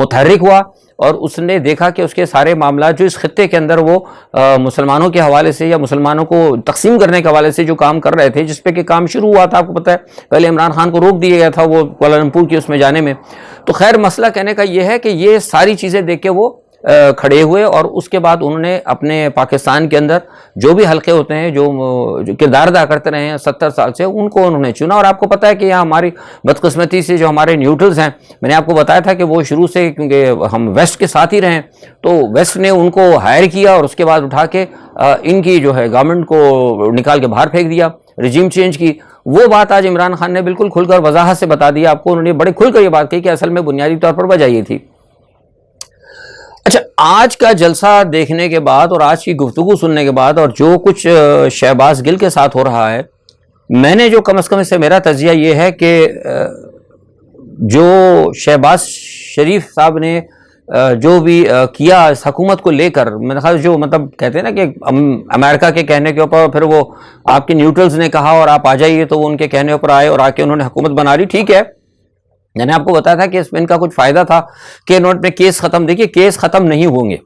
متحرک ہوا اور اس نے دیکھا کہ اس کے سارے معاملات جو اس خطے کے اندر وہ مسلمانوں کے حوالے سے یا مسلمانوں کو تقسیم کرنے کے حوالے سے جو کام کر رہے تھے، جس پہ کہ کام شروع ہوا تھا، آپ کو پتہ ہے پہلے عمران خان کو روک دیا گیا تھا وہ کوالالمپور کی اس میں جانے میں. تو خیر مسئلہ کہنے کا یہ ہے کہ یہ ساری چیزیں دیکھ کے وہ کھڑے ہوئے اور اس کے بعد انہوں نے اپنے پاکستان کے اندر جو بھی حلقے ہوتے ہیں جو کردار ادا کرتے رہے ہیں 70 سال سے، ان کو انہوں نے چنا. اور آپ کو پتہ ہے کہ یہاں ہماری بدقسمتی سے جو ہمارے نیوٹرلز ہیں، میں نے آپ کو بتایا تھا کہ وہ شروع سے کیونکہ ہم ویسٹ کے ساتھ ہی رہے تو ویسٹ نے ان کو ہائر کیا اور اس کے بعد اٹھا کے ان کی جو ہے گورنمنٹ کو نکال کے باہر پھینک دیا، رجیم چینج کی. وہ بات آج عمران خان نے بالکل کھل کر وضاحت سے بتا دیا آپ کو. انہوں نے بڑے کھل کر یہ بات کہی کہ اصل میں بنیادی طور پر وجہ یہ تھی. اچھا، آج کا جلسہ دیکھنے کے بعد اور آج کی گفتگو سننے کے بعد اور جو کچھ شہباز گل کے ساتھ ہو رہا ہے، میں نے جو کم از کم اس سے میرا تجزیہ یہ ہے کہ جو شہباز شریف صاحب نے جو بھی کیا اس حکومت کو لے کر، میرے خیال جو مطلب کہتے ہیں نا کہ امریکہ کے کہنے کے اوپر پھر وہ آپ کے نیوٹرلز نے کہا اور آپ آ جائیے تو وہ ان کے کہنے اوپر آئے اور آ کے انہوں نے حکومت بنا لی. ٹھیک ہے، میں نے آپ کو بتایا تھا کہ اس میں ان کا کچھ فائدہ تھا کہ انہوں نے کیس ختم، دیکھیے کیس ختم نہیں ہوں گے،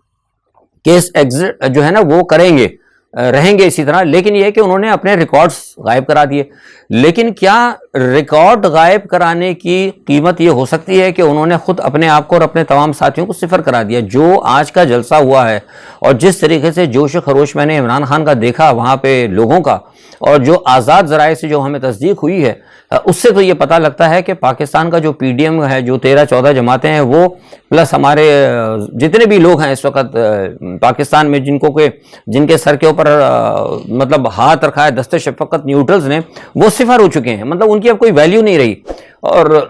کیس ایگزٹ جو ہے نا وہ کریں گے، رہیں گے اسی طرح، لیکن یہ ہے کہ انہوں نے اپنے ریکارڈز غائب کرا دیے. لیکن کیا ریکارڈ غائب کرانے کی قیمت یہ ہو سکتی ہے کہ انہوں نے خود اپنے آپ کو اور اپنے تمام ساتھیوں کو صفر کرا دیا؟ جو آج کا جلسہ ہوا ہے اور جس طریقے سے جوش و خروش میں نے عمران خان کا دیکھا وہاں پہ لوگوں کا، اور جو آزاد ذرائع سے جو ہمیں تصدیق ہوئی ہے، اس سے تو یہ پتہ لگتا ہے کہ پاکستان کا جو پی ڈی ایم ہے، جو 13-14 جماعتیں ہیں وہ پلس ہمارے جتنے بھی لوگ ہیں اس وقت پاکستان میں جن کے سر کے اوپر مطلب ہاتھ رکھا ہے دست شفقت نیوٹرلز نے، وہ صفر ہو چکے ہیں. مطلب ان کی اب کوئی ویلیو نہیں رہی. اور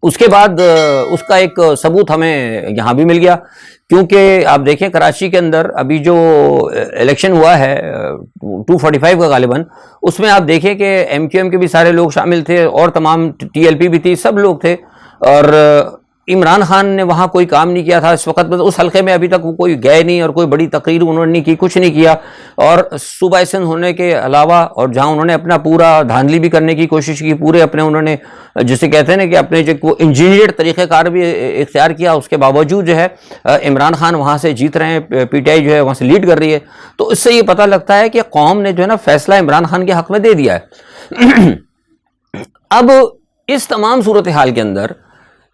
اس کے بعد اس کا ایک ثبوت ہمیں یہاں بھی مل گیا، کیونکہ آپ دیکھیں کراچی کے اندر ابھی جو الیکشن ہوا ہے 245 کا غالباً، اس میں آپ دیکھیں کہ ایم کیو ایم کے بھی سارے لوگ شامل تھے اور تمام ٹی ایل پی بھی تھی، سب لوگ تھے. اور عمران خان نے وہاں کوئی کام نہیں کیا تھا اس وقت، اس حلقے میں ابھی تک وہ کوئی گئے نہیں اور کوئی بڑی تقریر انہوں نے نہیں کی، کچھ نہیں کیا. اور صوبہ سندھ ہونے کے علاوہ اور جہاں انہوں نے اپنا پورا دھاندلی بھی کرنے کی کوشش کی، پورے اپنے انہوں نے جسے کہتے ہیں نا کہ اپنے جو انجینئر طریقہ کار بھی اختیار کیا، اس کے باوجود جو ہے عمران خان وہاں سے جیت رہے ہیں، پی ٹی آئی جو ہے وہاں سے لیڈ کر رہی ہے. تو اس سے یہ پتہ لگتا ہے کہ قوم نے جو ہے نا فیصلہ عمران خان کے حق میں دے دیا ہے. اب اس تمام صورتحال کے اندر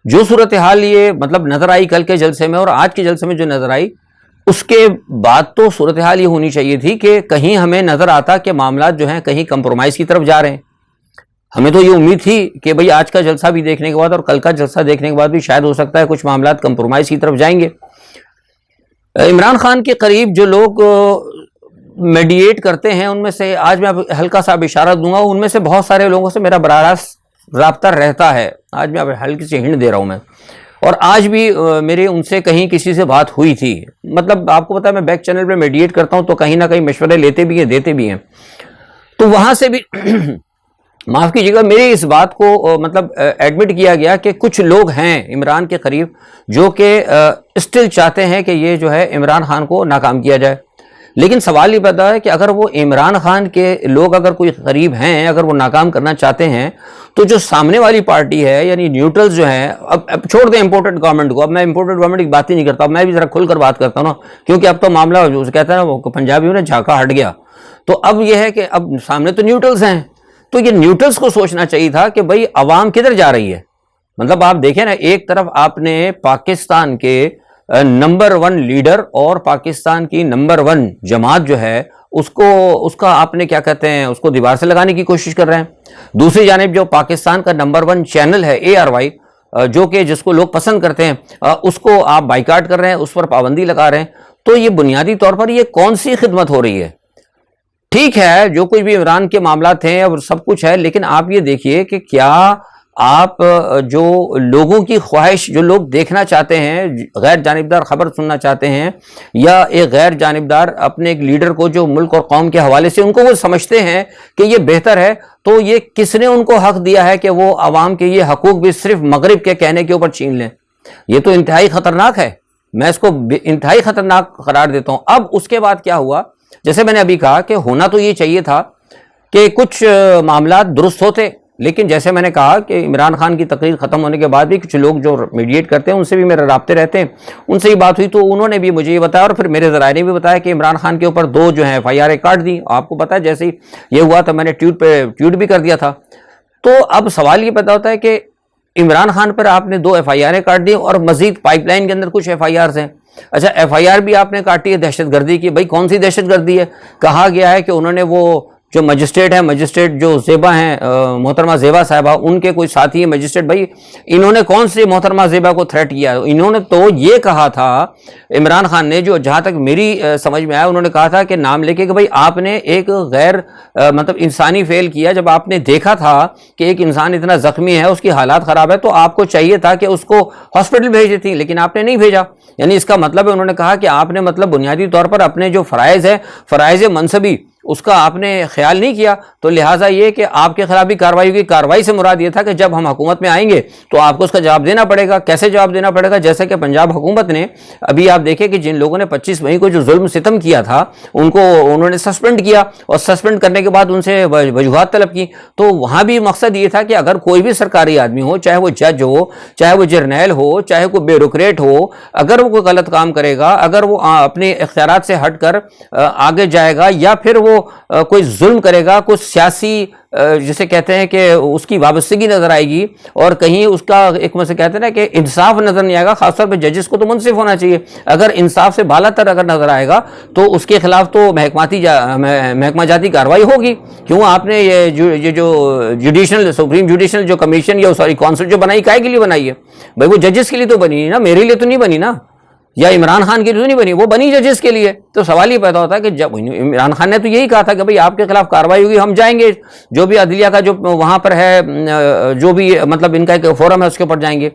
جو صورتحال یہ مطلب نظر آئی کل کے جلسے میں اور آج کے جلسے میں جو نظر آئی، اس کے بعد تو صورتحال یہ ہونی چاہیے تھی کہ کہیں ہمیں نظر آتا کہ معاملات جو ہیں کہیں کمپرومائز کی طرف جا رہے ہیں. ہمیں تو یہ امید تھی کہ بھئی آج کا جلسہ بھی دیکھنے کے بعد اور کل کا جلسہ دیکھنے کے بعد بھی شاید ہو سکتا ہے کچھ معاملات کمپرومائز کی طرف جائیں گے. عمران خان کے قریب جو لوگ میڈییٹ کرتے ہیں، ان میں سے آج میں ہلکا سا اشارہ دوں گا، ان میں سے بہت سارے لوگوں سے میرا براہ راست رابطہ رہتا ہے. آج میں ہلکی سی ہنٹ دے رہا ہوں میں، اور آج بھی میرے ان سے کہیں کسی سے بات ہوئی تھی. مطلب آپ کو پتا ہے میں بیک چینل پہ میڈییٹ کرتا ہوں تو کہیں نہ کہیں مشورے لیتے بھی ہیں دیتے بھی ہیں. تو وہاں سے بھی معاف کیجیے گا میری اس بات کو مطلب ایڈمٹ کیا گیا کہ کچھ لوگ ہیں عمران کے قریب جو کہ اسٹل چاہتے ہیں کہ یہ جو ہے عمران خان کو ناکام کیا جائے. لیکن سوال یہ پیدا ہے کہ اگر وہ عمران خان کے لوگ اگر کوئی قریب ہیں، اگر وہ ناکام کرنا چاہتے ہیں، تو جو سامنے والی پارٹی ہے یعنی نیوٹرلز جو ہیں، اب چھوڑ دیں امپورٹڈ گورنمنٹ کو، اب میں امپورٹڈ گورنمنٹ کی بات ہی نہیں کرتا، میں بھی ذرا کھل کر بات کرتا ہوں نا، کیونکہ اب تو معاملہ جو کہتا ہے نا وہ پنجابیوں نے جھاکا ہٹ گیا. تو اب یہ ہے کہ اب سامنے تو نیوٹرلز ہیں، تو یہ نیوٹرلز کو سوچنا چاہیے تھا کہ بھئی عوام کدھر جا رہی ہے. مطلب آپ دیکھیں نا، ایک طرف آپ نے پاکستان کے نمبر 1 لیڈر اور پاکستان کی نمبر 1 جماعت جو ہے اس کا آپ نے کیا کہتے ہیں اس کو دیوار سے لگانے کی کوشش کر رہے ہیں. دوسری جانب جو پاکستان کا نمبر 1 چینل ہے ARY، جو کہ جس کو لوگ پسند کرتے ہیں، اس کو آپ بائیکاٹ کر رہے ہیں، اس پر پابندی لگا رہے ہیں. تو یہ بنیادی طور پر یہ کون سی خدمت ہو رہی ہے؟ ٹھیک ہے جو کچھ بھی عمران کے معاملات ہیں اور سب کچھ ہے، لیکن آپ یہ دیکھیے کہ کیا آپ جو لوگوں کی خواہش، جو لوگ دیکھنا چاہتے ہیں، غیر جانبدار خبر سننا چاہتے ہیں، یا ایک غیر جانبدار اپنے ایک لیڈر کو جو ملک اور قوم کے حوالے سے ان کو وہ سمجھتے ہیں کہ یہ بہتر ہے، تو یہ کس نے ان کو حق دیا ہے کہ وہ عوام کے یہ حقوق بھی صرف مغرب کے کہنے کے اوپر چھین لیں؟ یہ تو انتہائی خطرناک ہے، میں اس کو انتہائی خطرناک قرار دیتا ہوں. اب اس کے بعد کیا ہوا؟ جیسے میں نے ابھی کہا کہ ہونا تو یہ چاہیے تھا کہ کچھ معاملات درست ہوتے، لیکن جیسے میں نے کہا کہ عمران خان کی تقریر ختم ہونے کے بعد بھی کچھ لوگ جو میڈیٹ کرتے ہیں ان سے بھی میرے رابطے رہتے ہیں، ان سے ہی بات ہوئی تو انہوں نے بھی مجھے یہ بتایا، اور پھر میرے ذرائع نے بھی بتایا کہ عمران خان کے اوپر 2 جو ہیں FIR کاٹ دی. آپ کو پتہ ہے جیسے ہی یہ ہوا تو میں نے ٹویٹ بھی کر دیا تھا. تو اب سوال یہ پیدا ہوتا ہے کہ عمران خان پر آپ نے 2 FIR کاٹ دی اور مزید پائپ لائن کے اندر کچھ FIRs ہیں. اچھا FIR بھی آپ نے کاٹی ہے دہشت گردی کی. بھائی کون سی دہشت گردی ہے؟ کہا گیا ہے کہ انہوں نے وہ جو مجسٹریٹ جو زیبا ہیں، محترمہ زیبا صاحبہ، ان کے کوئی ساتھی ہیں مجسٹریٹ. بھائی انہوں نے کون سی محترمہ زیبا کو تھریٹ کیا؟ انہوں نے تو یہ کہا تھا عمران خان نے، جو جہاں تک میری سمجھ میں آیا، انہوں نے کہا تھا کہ نام لے کے کہ بھائی آپ نے ایک غیر مطلب انسانی فعل کیا. جب آپ نے دیکھا تھا کہ ایک انسان اتنا زخمی ہے، اس کی حالات خراب ہے، تو آپ کو چاہیے تھا کہ اس کو ہاسپٹل بھیج دیتی، لیکن آپ نے نہیں بھیجا. یعنی اس کا مطلب ہے، انہوں نے کہا کہ آپ نے مطلب بنیادی طور پر اپنے جو فرائض ہیں، فرائض منصبی، اس کا آپ نے خیال نہیں کیا. تو لہٰذا یہ کہ آپ کے خلاف بھی کارروائی ہوگی. کارروائی سے مراد یہ تھا کہ جب ہم حکومت میں آئیں گے تو آپ کو اس کا جواب دینا پڑے گا. کیسے جواب دینا پڑے گا؟ جیسے کہ پنجاب حکومت نے ابھی آپ دیکھیں کہ جن لوگوں نے 25 مئی کو جو ظلم ستم کیا تھا ان کو انہوں نے سسپینڈ کیا، اور سسپینڈ کرنے کے بعد ان سے وجوہات طلب کی. تو وہاں بھی مقصد یہ تھا کہ اگر کوئی بھی سرکاری آدمی ہو، چاہے وہ جج ہو، چاہے وہ جرنیل ہو، چاہے کوئی بیوروکریٹ ہو، اگر وہ کوئی غلط کام کرے گا، اگر وہ اپنے اختیارات سے ہٹ کر آگے جائے گا، یا پھر وہ کوئی ظلم کرے گا، کچھ سیاسی جسے کہتے ہیں کہ اس کی وابستگی نظر آئے گی، اور کہیں اس کا ایک سے کہتے ہیں نا کہ انصاف نظر نہیں آئے گا. خاص طور پہ ججز کو تو منصف ہونا چاہیے. اگر انصاف سے بالا تر اگر نظر آئے گا تو اس کے خلاف تو محکمہ جاتی کارروائی ہوگی. کیوں آپ نے یہ جو سپریم جوڈیشل جو کمیشن یا کونسل جو بنائی، کائے کے لیے بنائی ہے؟ بھائی وہ ججز کے لیے تو بنی نا، میرے لیے تو نہیں بنی نا، یا عمران خان کے لیے تو نہیں بنی، وہ بنی ججز کے لیے. تو سوال یہ پیدا ہوتا ہے کہ جب عمران خان نے تو یہی کہا تھا کہ بھئی آپ کے خلاف کارروائی ہوگی، ہم جائیں گے جو بھی عدلیہ کا جو وہاں پر ہے، جو بھی مطلب ان کا ایک فورم ہے اس کے اوپر جائیں گے.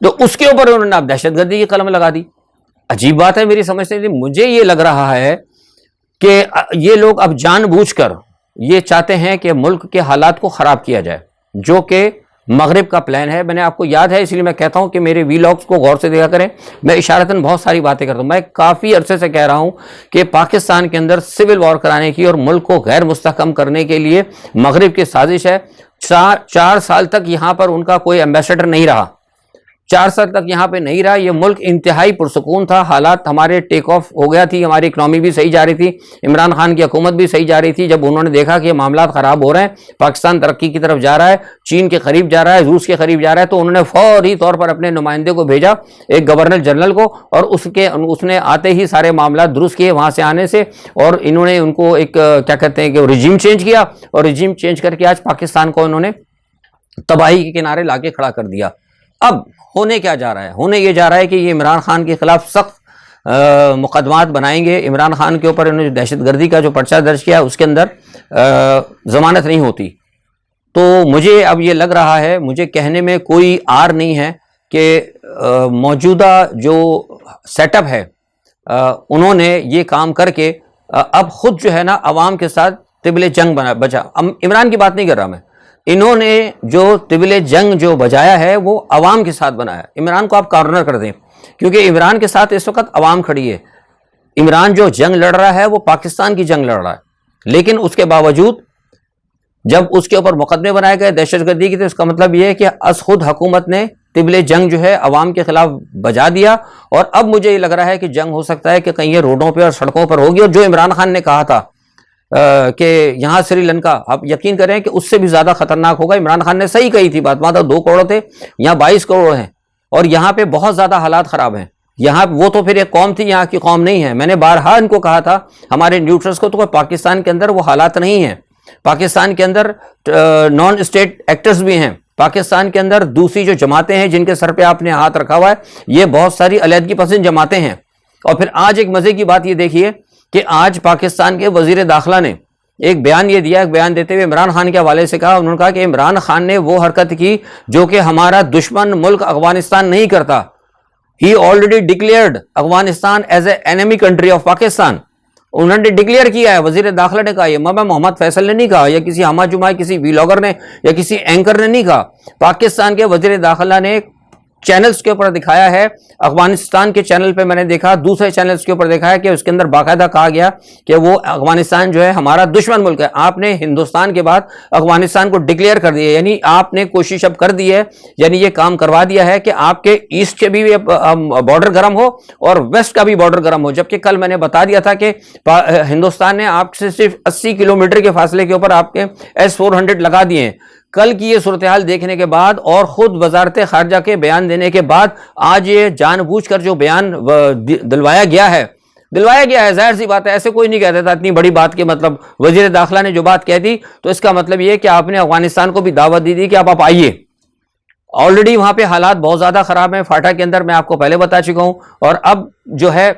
تو اس کے اوپر انہوں نے اب دہشت گردی کی قلم لگا دی. عجیب بات ہے میری سمجھ سے. مجھے یہ لگ رہا ہے کہ یہ لوگ اب جان بوجھ کر یہ چاہتے ہیں کہ ملک کے حالات کو خراب کیا جائے، جو کہ مغرب کا پلان ہے. میں نے آپ کو یاد ہے، اس لیے میں کہتا ہوں کہ میرے ویلاگز کو غور سے دیکھا کریں. میں اشارتاً بہت ساری باتیں کرتا ہوں. میں کافی عرصے سے کہہ رہا ہوں کہ پاکستان کے اندر سول وار کرانے کی اور ملک کو غیر مستحکم کرنے کے لیے مغرب کی سازش ہے. 4 سال تک یہاں پر ان کا کوئی ایمبیسڈر نہیں رہا، 4 سال تک یہاں پہ نہیں رہا. یہ ملک انتہائی پرسکون تھا، حالات ہمارے ٹیک آف ہو گیا تھی، ہماری اکنامی بھی صحیح جا رہی تھی، عمران خان کی حکومت بھی صحیح جا رہی تھی. جب انہوں نے دیکھا کہ یہ معاملات خراب ہو رہے ہیں، پاکستان ترقی کی طرف جا رہا ہے، چین کے قریب جا رہا ہے، روس کے قریب جا رہا ہے، تو انہوں نے فوری طور پر اپنے نمائندے کو بھیجا، ایک گورنر جنرل کو، اور اس نے آتے ہی سارے معاملات درست کیے وہاں سے آنے سے. اور انہوں نے ان کو ایک کیا کہتے ہیں کہ رجیم چینج کیا، اور رجیم چینج کر کے آج پاکستان کو انہوں نے تباہی کے کنارے لا کے کھڑا کر دیا. اب ہونے کیا جا رہا ہے؟ ہونے یہ جا رہا ہے کہ یہ عمران خان کے خلاف سخت مقدمات بنائیں گے. عمران خان کے اوپر انہوں نے دہشت گردی کا جو پرچہ درج کیا اس کے اندر ضمانت نہیں ہوتی. تو مجھے اب یہ لگ رہا ہے، مجھے کہنے میں کوئی عار نہیں ہے کہ موجودہ جو سیٹ اپ ہے انہوں نے یہ کام کر کے اب خود جو ہے نا عوام کے ساتھ طبل جنگ بچا. عمران کی بات نہیں کر رہا میں، انہوں نے جو طبل جنگ جو بجایا ہے وہ عوام کے ساتھ بنایا. عمران کو آپ کارنر کر دیں، کیونکہ عمران کے ساتھ اس وقت عوام کھڑی ہے. عمران جو جنگ لڑ رہا ہے وہ پاکستان کی جنگ لڑ رہا ہے، لیکن اس کے باوجود جب اس کے اوپر مقدمے بنائے گئے دہشت گردی کی، تو اس کا مطلب یہ ہے کہ از خود حکومت نے طبل جنگ جو ہے عوام کے خلاف بجا دیا. اور اب مجھے یہ لگ رہا ہے کہ جنگ ہو سکتا ہے کہ کہیں یہ روڈوں پہ اور سڑکوں پر ہوگی. اور جو عمران خان نے کہا تھا کہ یہاں سری لنکا، آپ یقین کریں کہ اس سے بھی زیادہ خطرناک ہوگا. عمران خان نے صحیح کہی تھی بات، وہاں تو 2 کروڑ تھے، یہاں 22 کروڑ ہیں، اور یہاں پہ بہت زیادہ حالات خراب ہیں. یہاں وہ تو پھر ایک قوم تھی، یہاں کی قوم نہیں ہے. میں نے بارہا ان کو کہا تھا، ہمارے نیوٹرلز کو، تو پاکستان کے اندر وہ حالات نہیں ہیں. پاکستان کے اندر نان اسٹیٹ ایکٹرز بھی ہیں. پاکستان کے اندر دوسری جو جماعتیں ہیں جن کے سر پہ آپ نے ہاتھ رکھا ہوا ہے، یہ بہت ساری علیحدگی پسند جماعتیں ہیں. اور پھر آج ایک مزے کی بات یہ دیکھیے کہ آج پاکستان کے وزیر داخلہ نے ایک بیان یہ دیا، ایک بیان دیتے ہوئے عمران خان کے حوالے سے کہا، انہوں نے کہا کہ عمران خان نے وہ حرکت کی جو کہ ہمارا دشمن ملک افغانستان نہیں کرتا. He already declared Afghanistan as a enemy country of Pakistan. انہوں نے ڈکلیئر کیا ہے، وزیر داخلہ نے کہا. یہ محمد فیصل نے نہیں کہا، یا کسی ہمہ جمعہ کسی ویلاگر نے یا کسی اینکر نے نہیں کہا. پاکستان کے وزیر داخلہ نے چینلز کے اوپر دکھایا ہے، افغانستان کے چینل پہ میں نے دیکھا، دوسرے چینلز کے اوپر دیکھا ہے کہ اس کے اندر باقاعدہ کہا گیا کہ وہ افغانستان جو ہے ہمارا دشمن ملک ہے. آپ نے ہندوستان کے بعد افغانستان کو ڈکلیئر کر دیا، یعنی آپ نے کوشش اب کر دی ہے، یعنی یہ کام کروا دیا ہے کہ آپ کے ایسٹ کے بھی بارڈر گرم ہو اور ویسٹ کا بھی بارڈر گرم ہو. جبکہ کل میں نے بتا دیا تھا کہ ہندوستان نے آپ سے صرف 80 کلومیٹر کے فاصلے کے اوپر آپ کے S-400 لگا دیے ہیں. کل کی یہ صورتحال دیکھنے کے بعد اور خود وزارت خارجہ کے بیان دینے کے بعد آج یہ جان بوجھ کر جو بیان دلوایا گیا ہے، ظاہر سی بات ہے، ایسے کوئی نہیں کہتا تھا اتنی بڑی بات کے مطلب وزیر داخلہ نے جو بات کہہ دی تو اس کا مطلب یہ کہ آپ نے افغانستان کو بھی دعوت دی تھی کہ آپ آئیے. آلریڈی وہاں پہ حالات بہت زیادہ خراب ہیں فاٹا کے اندر، میں آپ کو پہلے بتا چکا ہوں. اور اب جو ہے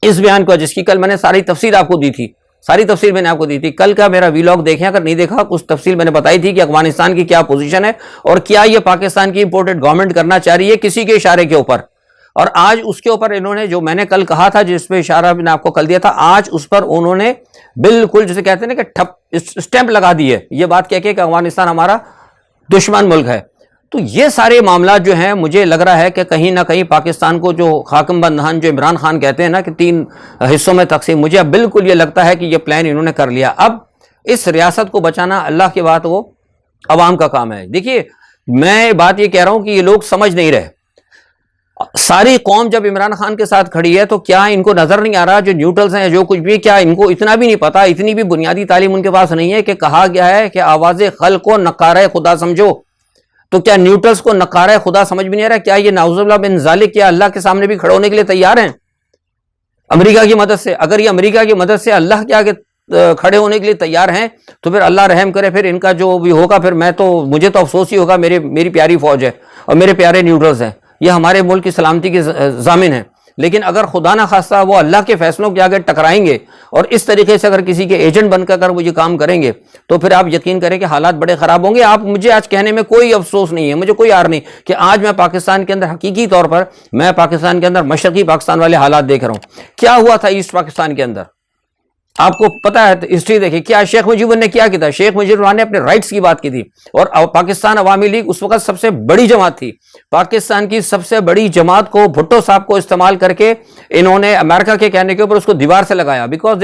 اس بیان کو، جس کی کل میں نے ساری تفصیل آپ کو دی تھی، میں نے آپ کو دی تھی، کل کا میرا ویلاگ دیکھیں اگر نہیں دیکھا، اس تفصیل میں نے بتائی تھی کہ افغانستان کی کیا پوزیشن ہے اور کیا یہ پاکستان کی امپورٹڈ گورنمنٹ کرنا چاہ رہی ہے کسی کے اشارے کے اوپر. اور آج اس کے اوپر انہوں نے جو میں نے کل کہا تھا، جس پہ اشارہ میں نے آپ کو کل دیا تھا، آج اس پر انہوں نے بالکل جسے کہتے ہیں نا کہ اسٹیمپ لگا دی ہے، یہ بات کہہ کے کہ افغانستان ہمارا دشمن ملک ہے. تو یہ سارے معاملات جو ہیں مجھے لگ رہا ہے کہ کہیں نہ کہیں پاکستان کو جو خاکم بندھان جو عمران خان کہتے ہیں نا کہ 3 حصوں میں تقسیم، مجھے اب بالکل یہ لگتا ہے کہ یہ پلان انہوں نے کر لیا. اب اس ریاست کو بچانا اللہ کی بات وہ عوام کا کام ہے. دیکھیے میں بات یہ کہہ رہا ہوں کہ یہ لوگ سمجھ نہیں رہے. ساری قوم جب عمران خان کے ساتھ کھڑی ہے تو کیا ان کو نظر نہیں آ رہا جو نیوٹرلز ہیں جو کچھ بھی، کیا ان کو اتنا بھی نہیں پتا، اتنی بھی بنیادی تعلیم ان کے پاس نہیں ہے کہ کہا گیا ہے کہ آواز خلق کو نقارہ خدا سمجھو؟ تو کیا نیوٹرلز کو نقارہ خدا سمجھ بھی نہیں رہا؟ کیا یہ نعوذ باللہ بن ذالک کیا اللہ کے سامنے بھی کھڑے ہونے کے لیے تیار ہیں امریکہ کی مدد سے؟ اگر یہ امریکہ کی مدد سے اللہ کے آگے کھڑے ہونے کے لیے تیار ہیں تو پھر اللہ رحم کرے، پھر ان کا جو بھی ہوگا پھر مجھے تو افسوس ہی ہوگا. میری پیاری فوج ہے اور میرے پیارے نیوٹرلز ہیں، یہ ہمارے ملک کی سلامتی کے ضامن ہیں. لیکن اگر خدا نہ خواستہ وہ اللہ کے فیصلوں کے آگے ٹکرائیں گے اور اس طریقے سے اگر کسی کے ایجنٹ بن کر وہ یہ کام کریں گے تو پھر آپ یقین کریں کہ حالات بڑے خراب ہوں گے. مجھے آج کہنے میں کوئی افسوس نہیں ہے، مجھے کوئی عار نہیں کہ آج میں پاکستان کے اندر حقیقی طور پر میں پاکستان کے اندر مشرقی پاکستان والے حالات دیکھ رہا ہوں. کیا ہوا تھا ایسٹ پاکستان کے اندر آپ کو پتا ہے، ہسٹری دیکھیں کیا شیخ مجیب نے کیا تھا. شیخ مجیب نے اپنے رائٹس کی بات کی تھی اور پاکستان عوامی لیگ اس وقت سب سے بڑی جماعت تھی. پاکستان کی سب سے بڑی جماعت کو بھٹو صاحب کو استعمال کر کے انہوں نے امریکہ کے کہنے کے اوپر اس کو دیوار سے لگایا، بیکاز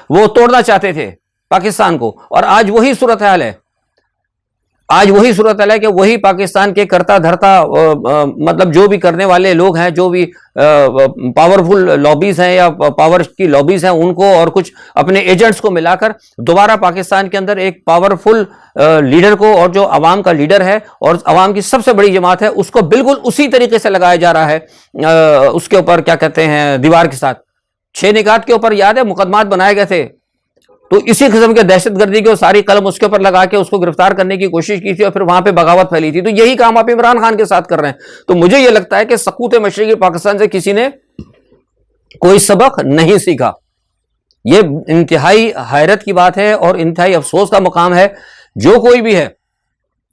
وہ توڑنا چاہتے تھے پاکستان کو. اور آج وہی صورتحال ہے، کہ وہی پاکستان کے کرتا دھرتا مطلب جو بھی کرنے والے لوگ ہیں، جو بھی پاورفل لابیز ہیں یا پاور کی لابیز ہیں، ان کو اور کچھ اپنے ایجنٹس کو ملا کر دوبارہ پاکستان کے اندر ایک پاورفل لیڈر کو، اور جو عوام کا لیڈر ہے اور عوام کی سب سے بڑی جماعت ہے، اس کو بالکل اسی طریقے سے لگایا جا رہا ہے. اس کے اوپر کیا کہتے ہیں دیوار کے ساتھ 6 نکات کے اوپر یاد ہے مقدمات بنائے گئے تھے. تو اسی قسم کے دہشت گردی کے ساری قلم اس کے اوپر لگا کے اس کو گرفتار کرنے کی کوشش کی تھی اور پھر وہاں پہ بغاوت پھیلی تھی. تو یہی کام آپ عمران خان کے ساتھ کر رہے ہیں. تو مجھے یہ لگتا ہے کہ سقوط مشرقی پاکستان سے کسی نے کوئی سبق نہیں سیکھا. یہ انتہائی حیرت کی بات ہے اور انتہائی افسوس کا مقام ہے. جو کوئی بھی ہے،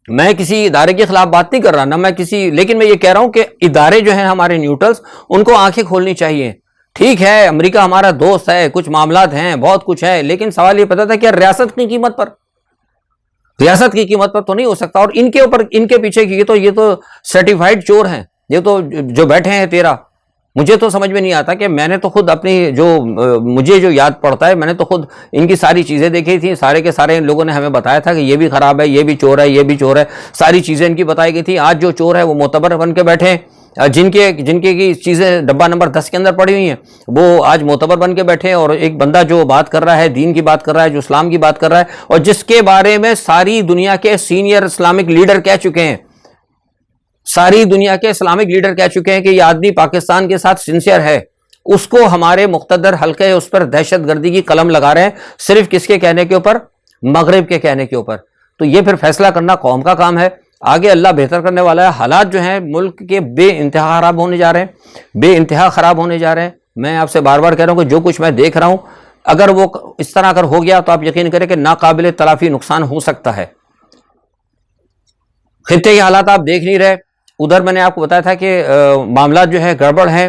میں کسی ادارے کے خلاف بات نہیں کر رہا، نہ میں لیکن میں یہ کہہ رہا ہوں کہ ادارے جو ہیں ہمارے نیوٹرلز، ان کو آنکھیں کھولنی چاہیے. ٹھیک ہے امریکہ ہمارا دوست ہے، کچھ معاملات ہیں، بہت کچھ ہے، لیکن سوال یہ پتا تھا کہ ریاست کی قیمت پر تو نہیں ہو سکتا. اور ان کے پیچھے یہ تو سرٹیفائیڈ چور ہیں، یہ تو جو بیٹھے ہیں 13. مجھے تو سمجھ میں نہیں آتا کہ میں نے تو خود اپنی مجھے جو یاد پڑتا ہے، میں نے تو خود ان کی ساری چیزیں دیکھی تھی. سارے کے سارے ان لوگوں نے ہمیں بتایا تھا کہ یہ بھی خراب ہے، یہ بھی چور ہے، یہ بھی چور ہے، ساری چیزیں ان کی بتائی گئی تھی. آج جو چور ہے وہ معتبر بن کے بیٹھے ہیں، جن کے کی چیزیں ڈبہ نمبر 10 کے اندر پڑی ہوئی ہیں وہ آج معتبر بن کے بیٹھے ہیں. اور ایک بندہ جو بات کر رہا ہے، دین کی بات کر رہا ہے، جو اسلام کی بات کر رہا ہے، اور جس کے بارے میں ساری دنیا کے سینئر اسلامک لیڈر کہہ چکے ہیں، کہ یہ آدمی پاکستان کے ساتھ سنسیئر ہے، اس کو ہمارے مقتدر حلقے اس پر دہشت گردی کی قلم لگا رہے ہیں، صرف کس کے کہنے کے اوپر؟ مغرب کے کہنے کے اوپر. تو یہ پھر فیصلہ کرنا قوم کا کام ہے. آگے اللہ بہتر کرنے والا ہے. حالات جو ہیں ملک کے بے انتہا خراب ہونے جا رہے ہیں. میں آپ سے بار بار کہہ رہا ہوں کہ جو کچھ میں دیکھ رہا ہوں، اگر وہ اس طرح اگر ہو گیا تو آپ یقین کریں کہ ناقابل تلافی نقصان ہو سکتا ہے. خطے کے حالات آپ دیکھ نہیں رہے. ادھر میں نے آپ کو بتایا تھا کہ معاملات جو ہے گڑبڑ ہیں.